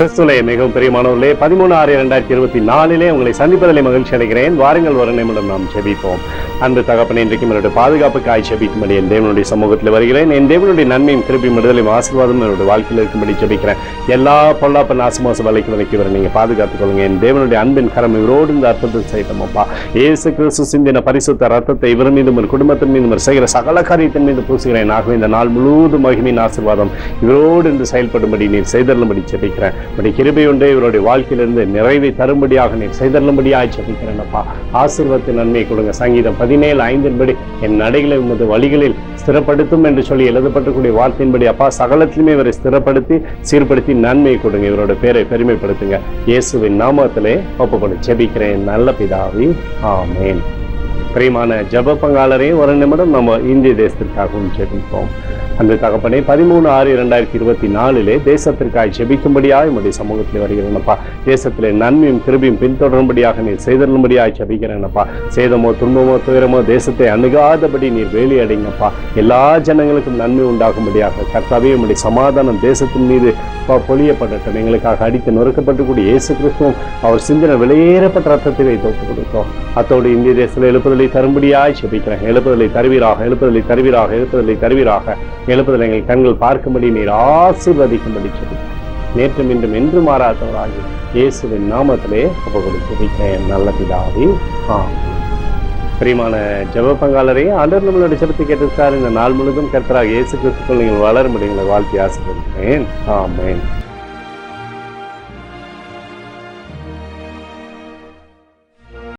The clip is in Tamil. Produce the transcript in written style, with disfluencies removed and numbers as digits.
கிறிஸ்துவிலே மிகவும் பிரியமானவர்களே, 13/6/2024 உங்களை சந்திப்பதிலே மகிழ்ச்சி அடைகிறேன். வாருங்கள் ஒரு நிமிடம் நாம் ஜெபிப்போம். அன்பு தகப்பனே, இன்றைக்கும் என்னுடைய பாதுகாப்புக்காய் ஜெபிக்கும்படி என் தேவனுடைய சமூகத்தில் வருகிறேன். என் தேவனுடைய நன்மையும் கிருபையும் விடுதலையும் ஆசீர்வாதம் என்னுடைய வாழ்க்கையில் இருக்கும்படி ஜெபிக்கிறேன். எல்லா பொல்லாப்பு நாசமோச வலைக்கு விலைக்கு வர நீங்க பாதுகாத்துக் கொள்ளுங்க. என் தேவனுடைய அன்பின் கரம் இவரோடு இந்த அர்த்தத்தை செய்யட்டோம்ப்பா. இயேசு கிறிஸ்து சிந்தின பரிசுத்த ரத்தத்தை இவர் மீதும் ஒரு குடும்பத்தின் மீதும் செய்கிற சகல காரியத்தின் மீது பூசுகிறேன். ஆகவே இந்த நாள் முழுவதும் மகிமையின் ஆசீர்வாதம் இவரோடு இன்று செயல்படும்படி நீர் செய்தருளும்படி ஜெபிக்கிறேன். கிருபை உண்டே இவருடைய வாழ்க்கையிலிருந்து நிறைவை தரும்படியாக நீர் செய்தருளும்படியாக ஜெபிக்கிறேன்ப்பா. ஆசீர்வாதத்தின் நன்மை கொடுங்க. சங்கீதம் 17:5 என் நடைகளை உமது வழிகளில் ஸ்திரப்படுத்தும் என்று சொல்லி எழுதப்பட்டக்கூடிய வார்த்தையின்படி அப்பா சகலத்திலுமே இவரை ஸ்திரப்படுத்தி சீர்படுத்தி நன்மை கொடுங்க. இவரோட பேரை பெருமைப்படுத்துங்க. இயேசுவின் நாமத்திலே ஒப்புக்கொண்டு ஜெபிக்கிறேன் நல்ல பிதாவே, ஆமென். பிரியமான ஜெப பங்காளரே, ஒரு நிமிடம் நம்ம இந்திய தேசத்திற்காகவும் ஜெபிப்போம். அந்த தகப்பனே, 13/6/2024 தேசத்திற்காக ஜெபிக்கும்படியாக உம்முடைய சமூகத்தில் வருகிறேனப்பா. தேசத்திலே நன்மையும் கிருபையும் பின்தொடரும்படியாக நீர் செய்தருளும்படியாக ஜெபிக்கிறேனப்பா. சேதமோ துன்பமோ துயரமோ தேசத்தை அணுகாதபடி நீர் வேலி அடைங்கப்பா. எல்லா ஜனங்களுக்கும் நன்மை உண்டாகும்படியாக கர்த்தாவே உம்முடைய சமாதானம் தேசத்தின் மீது பொழியப்படட்டும். எங்களுக்காக அடித்து நொறுக்கப்பட்டுக்கூடிய இயேசு கிறிஸ்துவும் அவர் சிந்தின வெளியேறப்பட்ட ரத்தத்தை வைத்து ஒப்புக் கொடுத்தோம். அத்தோடு இந்திய தேசத்தில் எழுப்புதலை தரும்படியாக ஜெபிக்கிறேன். எழுப்புதலை தருவீராக, எழுப்புதலை தருவீராக, எழுப்புதலை தருவீராக. எழுப்புதல் எங்கள் கண்கள் பார்க்கும்படி நீர் ஆசீர்வதிக்கும்படி ஜெபிக்கிறேன். நேற்றும் இன்றும் என்று மாறாதவராகி இயேசுவின் நாமத்திலே ஒப்புக்கொடு ஜெபிக்கிறேன் நல்ல பிதாவே, ஆமென். பிரியமான ஜெப பங்காளரே, ஆண்டவர் நம்மளுடைய ஜெபத்தை கேட்டிருக்கார். இந்த நாள் முழுவதும் கர்த்தராகிய இயேசு கிறிஸ்துவுக்குள் நீங்கள் வளரும்படி உங்களை வாழ்த்தி ஆசீர்வதிக்கிறேன். ஆமென்.